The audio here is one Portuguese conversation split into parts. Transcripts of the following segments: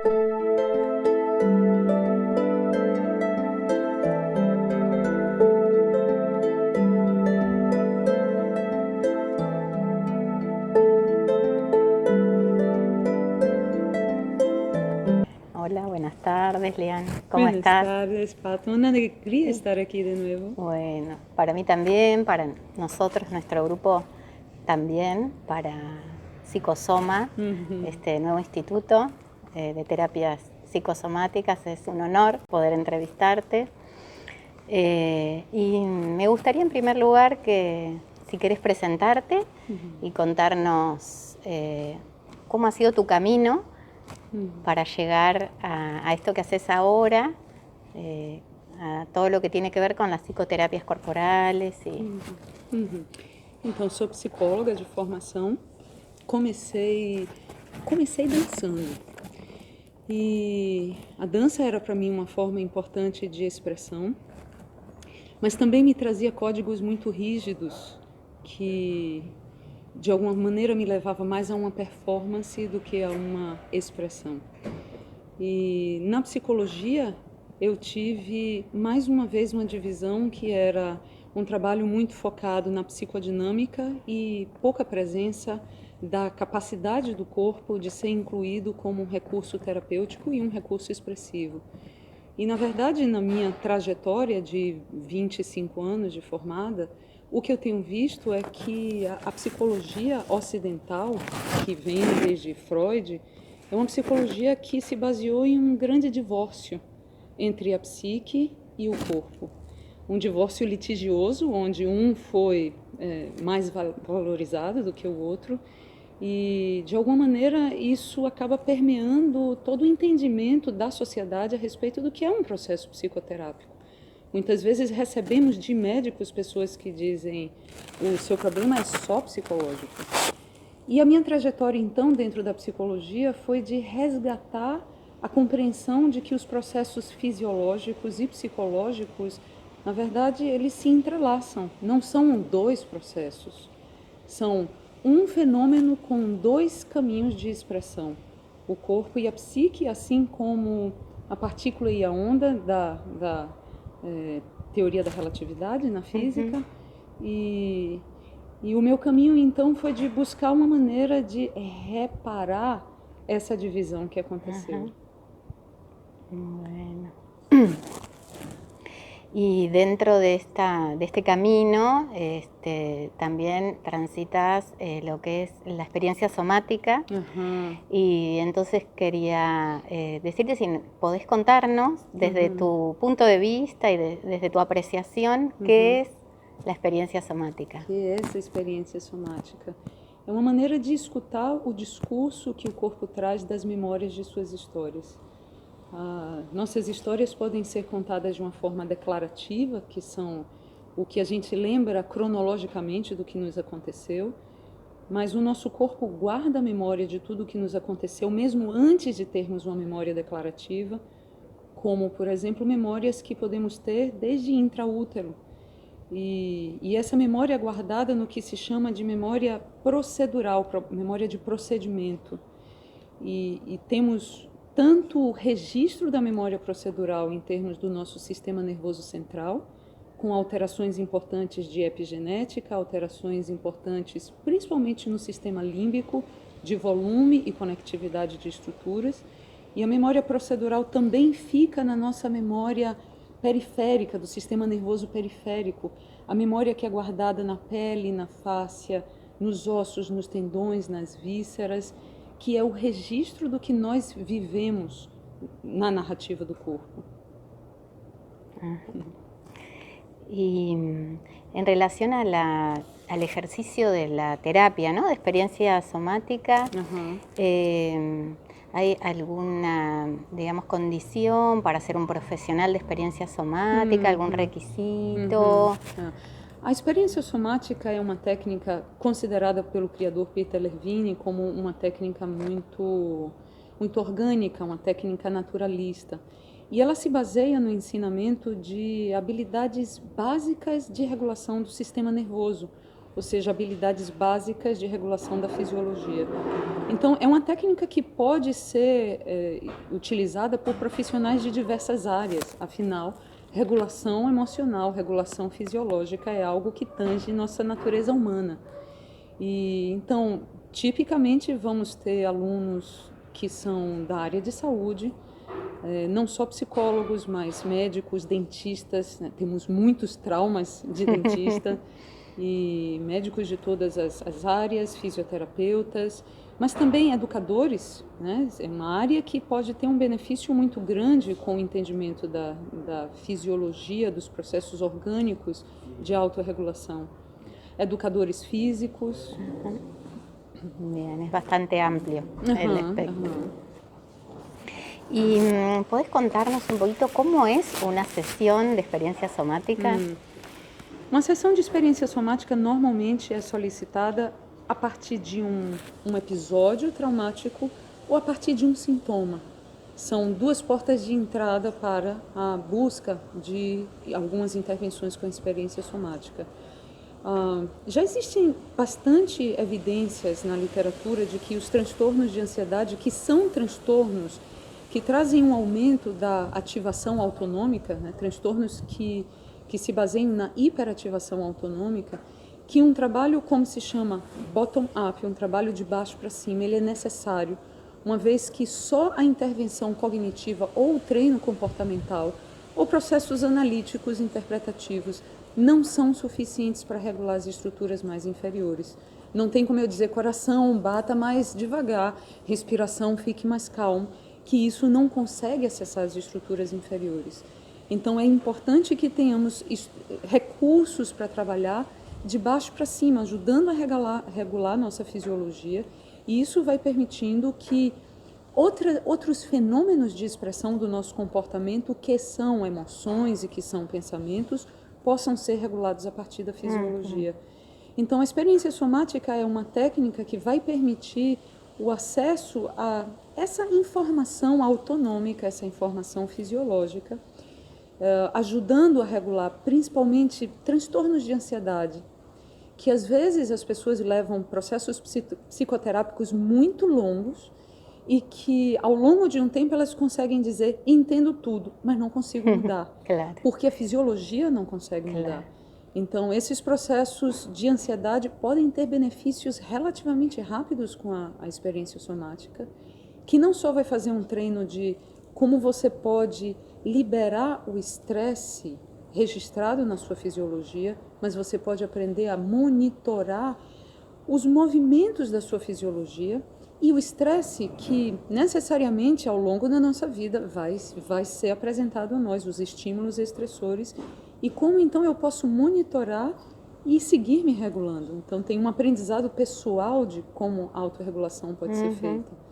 Hola, buenas tardes, Lian. ¿Cómo Buenas estás? tardes, Pato. Una alegría estar aquí de nuevo. Bueno, para mí también, para nosotros, nuestro grupo también, para Psicosoma, este nuevo instituto de terapias psicosomáticas. Es un honor poder entrevistarte. Y me gustaría en primer lugar que si querés presentarte y contarnos cómo ha sido tu camino para llegar a esto que haces ahora, a todo lo que tiene que ver con las psicoterapias corporales. Então, sou psicóloga de formação. Comecei dançando. E a dança era para mim uma forma importante de expressão, mas também me trazia códigos muito rígidos que de alguma maneira me levava mais a uma performance do que a uma expressão. E na psicologia eu tive mais uma vez uma divisão que era um trabalho muito focado na psicodinâmica e pouca presença da capacidade do corpo de ser incluído como um recurso terapêutico e um recurso expressivo. E, na verdade, na minha trajetória de 25 anos de formada, o que eu tenho visto é que a psicologia ocidental, que vem desde Freud, é uma psicologia que se baseou em um grande divórcio entre a psique e o corpo. Um divórcio litigioso, onde um foi mais valorizado do que o outro, e, de alguma maneira, isso acaba permeando todo o entendimento da sociedade a respeito do que é um processo psicoterápico. Muitas vezes recebemos de médicos pessoas que dizem o seu problema é só psicológico. E a minha trajetória, então, dentro da psicologia foi de resgatar a compreensão de que os processos fisiológicos e psicológicos, na verdade, eles se entrelaçam. Não são dois processos, são um fenômeno com dois caminhos de expressão, o corpo e a psique, assim como a partícula e a onda da teoria da relatividade na física. E o meu caminho, então, foi de buscar uma maneira de reparar essa divisão que aconteceu. Bueno. Y dentro de este camino también transitas lo que es la experiencia somática. Y entonces quería decirte si podés contarnos desde tu punto de vista y desde tu apreciación qué es la experiencia somática. Que é essa experiência somática? É uma maneira de escutar o discurso que o corpo traz das memórias de suas histórias. Nossas histórias podem ser contadas de uma forma declarativa, que são o que a gente lembra cronologicamente do que nos aconteceu, mas o nosso corpo guarda a memória de tudo o que nos aconteceu, mesmo antes de termos uma memória declarativa, como, por exemplo, memórias que podemos ter desde intraútero. E essa memória é guardada no que se chama de memória procedural, memória de procedimento. E temos tanto o registro da memória procedural em termos do nosso sistema nervoso central, com alterações importantes de epigenética, alterações importantes principalmente no sistema límbico, de volume e conectividade de estruturas. E a memória procedural também fica na nossa memória periférica, do sistema nervoso periférico, a memória que é guardada na pele, na fáscia, nos ossos, nos tendões, nas vísceras, que é o registro do que nós vivemos na narrativa do corpo. Y en relación al ejercicio de la terapia, ¿no? De experiencia somática, ¿hay alguna, digamos, condición para ser un profesional de experiencia somática, algún requisito? A experiência somática é uma técnica considerada pelo criador Peter Levine como uma técnica muito orgânica, uma técnica naturalista. E ela se baseia no ensinamento de habilidades básicas de regulação do sistema nervoso, ou seja, habilidades básicas de regulação da fisiologia. Então, é uma técnica que pode ser utilizada por profissionais de diversas áreas, afinal, regulação emocional, regulação fisiológica é algo que tange nossa natureza humana. E, então, tipicamente vamos ter alunos que são da área de saúde, não só psicólogos, mas médicos, dentistas, né? Temos muitos traumas de dentista, e médicos de todas as áreas, fisioterapeutas, mas também educadores, né? É uma área que pode ter um benefício muito grande com o entendimento da fisiologia, dos processos orgânicos de autorregulação. Educadores físicos. Bien, es bastante amplio el espectro. ¿Y podés contarnos un poquito cómo es una sesión de experiencia somática? Uma sessão de experiência somática normalmente é solicitada a partir de um episódio traumático ou a partir de um sintoma. São duas portas de entrada para a busca de algumas intervenções com experiência somática. Já existem bastante evidências na literatura de que os transtornos de ansiedade, que são transtornos que trazem um aumento da ativação autonômica, né, transtornos que se baseiam na hiperativação autonômica, que um trabalho, como se chama bottom-up, um trabalho de baixo para cima, ele é necessário, uma vez que só a intervenção cognitiva ou o treino comportamental ou processos analíticos interpretativos não são suficientes para regular as estruturas mais inferiores. Não tem como eu dizer coração, bata mais devagar, respiração, fique mais calmo, que isso não consegue acessar as estruturas inferiores. Então é importante que tenhamos recursos para trabalhar de baixo para cima, ajudando a regular nossa fisiologia, e isso vai permitindo que outros fenômenos de expressão do nosso comportamento, que são emoções e que são pensamentos, possam ser regulados a partir da fisiologia. Então a experiência somática é uma técnica que vai permitir o acesso a essa informação autonômica, essa informação fisiológica, ajudando a regular principalmente transtornos de ansiedade, que às vezes as pessoas levam processos psicoterápicos muito longos e que ao longo de um tempo elas conseguem dizer, entendo tudo, mas não consigo mudar, Claro. Porque a fisiologia não consegue mudar. Então esses processos de ansiedade podem ter benefícios relativamente rápidos com a experiência somática, que não só vai fazer um treino de como você pode liberar o estresse registrado na sua fisiologia, mas você pode aprender a monitorar os movimentos da sua fisiologia e o estresse que necessariamente ao longo da nossa vida vai ser apresentado a nós, os estímulos estressores, e como então eu posso monitorar e seguir me regulando. Então tem um aprendizado pessoal de como a autorregulação pode ser feita.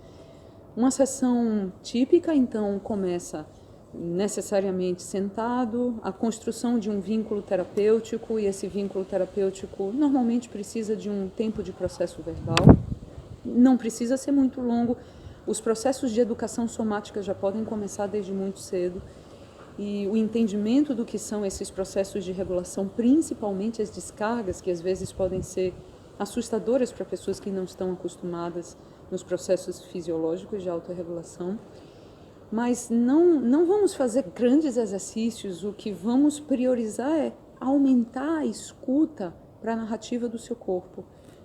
Uma sessão típica então começa necessariamente sentado, a construção de um vínculo terapêutico, e esse vínculo terapêutico normalmente precisa de um tempo de processo verbal, não precisa ser muito longo. Os processos de educação somática já podem começar desde muito cedo, e o entendimento do que são esses processos de regulação, principalmente as descargas, que às vezes podem ser assustadoras para pessoas que não estão acostumadas nos processos fisiológicos de autorregulação. Mas não vamos fazer grandes exercícios, o que vamos priorizar é aumentar a escuta para a narrativa do seu corpo,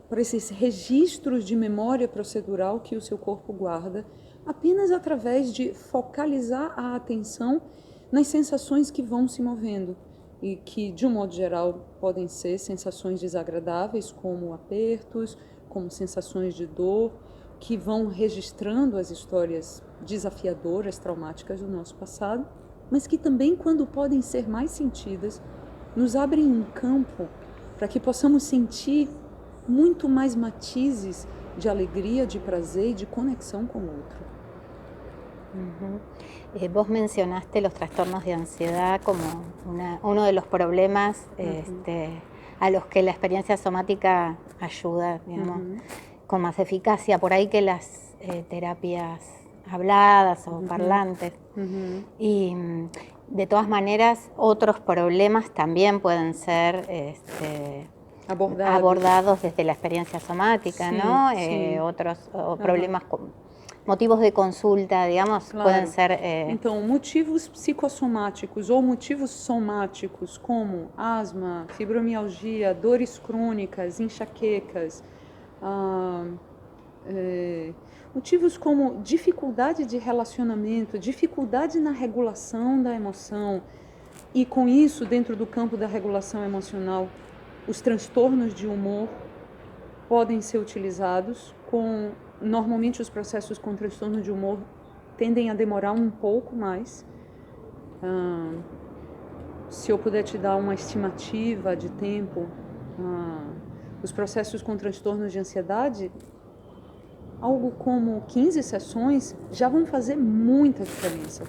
para esses registros de memória procedural que o seu corpo guarda, apenas através de focalizar a atenção nas sensações que vão se movendo e que, de um modo geral, podem ser sensações desagradáveis, como apertos, como sensações de dor, que vão registrando as histórias desafiadoras, traumáticas do nosso passado, mas que também, quando podem ser mais sentidas, nos abrem um campo para que possamos sentir muito mais matizes de alegria, de prazer y de conexión con el otro. Vos mencionaste los trastornos de ansiedad como uno de los problemas a los que la experiencia somática ayuda, digamos, con más eficacia por ahí que las terapias habladas o parlantes. Y de todas maneras, otros problemas también pueden ser abordados desde la experiencia somática, Sí, ¿no? sí. Otros problemas, motivos de consulta, digamos, Claro. pueden ser... Então, motivos psicossomáticos ou motivos somáticos como asma, fibromialgia, dores crônicas, enxaquecas, motivos como dificuldade de relacionamento, dificuldade na regulação da emoção, e com isso, dentro do campo da regulação emocional, os transtornos de humor podem ser utilizados. Normalmente os processos com transtorno de humor tendem a demorar um pouco mais. Se eu puder te dar uma estimativa de tempo, os processos com transtornos de ansiedade, algo como 15 sessões já vão fazer muita diferença,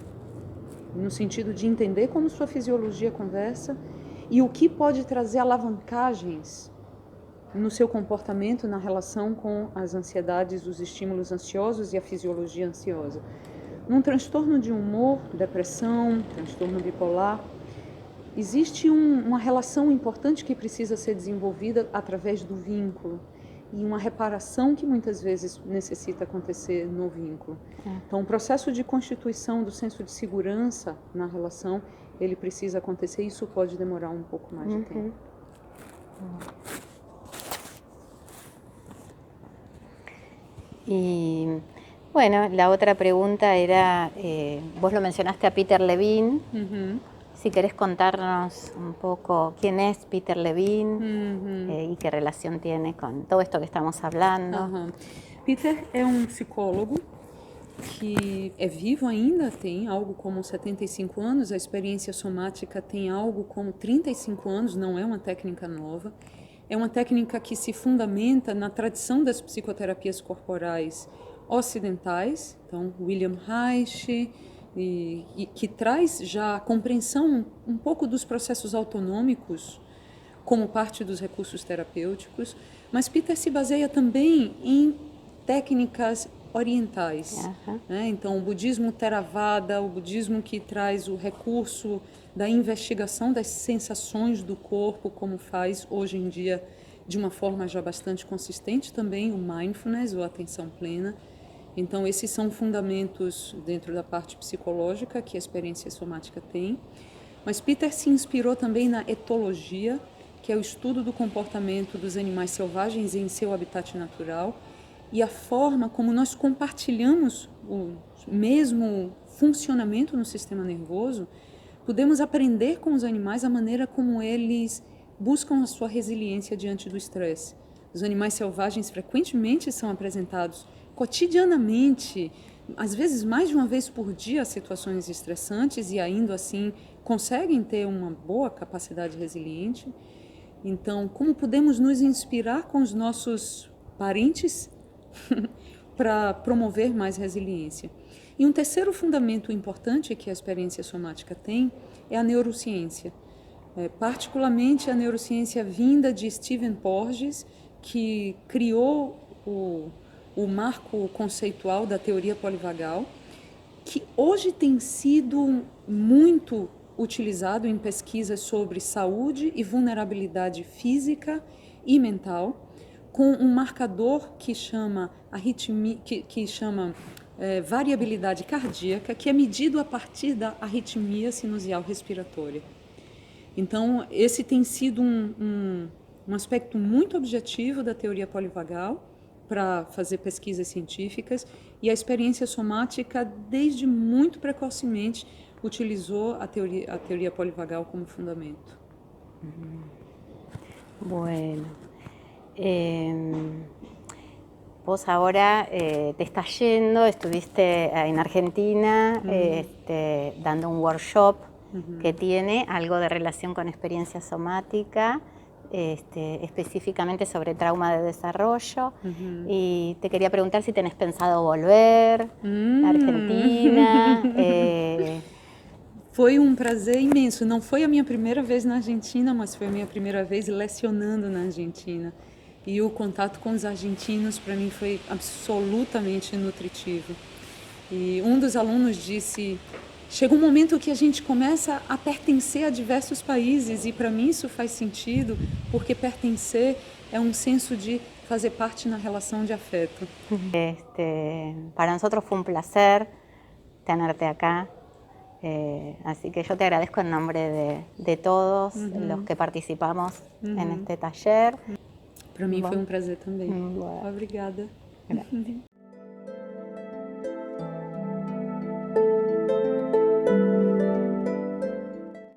no sentido de entender como sua fisiologia conversa e o que pode trazer alavancagens no seu comportamento na relação com as ansiedades, os estímulos ansiosos e a fisiologia ansiosa. Num transtorno de humor, depressão, transtorno bipolar, existe uma relação importante que precisa ser desenvolvida através do vínculo e uma reparação que muitas vezes necessita acontecer no vínculo. Então, o processo de constituição do senso de segurança na relação, ele precisa acontecer e isso pode demorar um pouco mais de tempo. Y bueno, la otra pregunta era, vos lo mencionaste a Peter Levine, si querés contarnos un poco quién es Peter Levine y qué relación tiene con todo esto que estamos hablando. Peter é um psicólogo que é vivo ainda, tem algo como 75 anos, a experiência somática tem algo como 35 anos, não é uma técnica nova. É uma técnica que se fundamenta na tradição das psicoterapias corporais ocidentais, então William Reich, e que traz já a compreensão um pouco dos processos autonômicos como parte dos recursos terapêuticos, mas Peter se baseia também em técnicas orientais. Né? Então, o budismo Theravada, o budismo que traz o recurso da investigação das sensações do corpo, como faz hoje em dia de uma forma já bastante consistente também o mindfulness, ou atenção plena. Então, esses são fundamentos dentro da parte psicológica que a experiência somática tem. Mas Peter se inspirou também na etologia, que é o estudo do comportamento dos animais selvagens em seu habitat natural, e a forma como nós compartilhamos o mesmo funcionamento no sistema nervoso, podemos aprender com os animais a maneira como eles buscam a sua resiliência diante do estresse. Os animais selvagens frequentemente são apresentados cotidianamente, às vezes mais de uma vez por dia, a situações estressantes e ainda assim conseguem ter uma boa capacidade resiliente. Então, como podemos nos inspirar com os nossos parentes para promover mais resiliência? E um terceiro fundamento importante que a experiência somática tem é a neurociência. Particularmente a neurociência vinda de Stephen Porges, que criou o marco conceitual da teoria polivagal, que hoje tem sido muito utilizado em pesquisas sobre saúde e vulnerabilidade física e mental, com um marcador que chama arritmia, que chama variabilidade cardíaca, que é medido a partir da arritmia sinusial respiratória. Então, esse tem sido um aspecto muito objetivo da teoria polivagal para fazer pesquisas científicas, e a experiência somática, desde muito precocemente, utilizou a teoria polivagal como fundamento. Bueno, vos ahora te estás yendo, estuviste en Argentina dando un workshop que tiene algo de relación con experiencia somática, específicamente sobre trauma de desarrollo, y te quería preguntar si tenés pensado volver a Argentina. Foi um prazer imenso. Não foi a minha primeira vez na Argentina, mas foi a minha primeira vez lecionando na Argentina. E o contato com os argentinos, para mim, foi absolutamente nutritivo. E um dos alunos disse chega um momento que a gente começa a pertencer a diversos países, e para mim isso faz sentido, porque pertencer é um senso de fazer parte na relação de afeto. Para nosotros fue un placer tenerte acá, así que yo te agradezco en nombre de todos los que participamos en este taller. Para mim foi um prazer também. Obrigada. Gracias.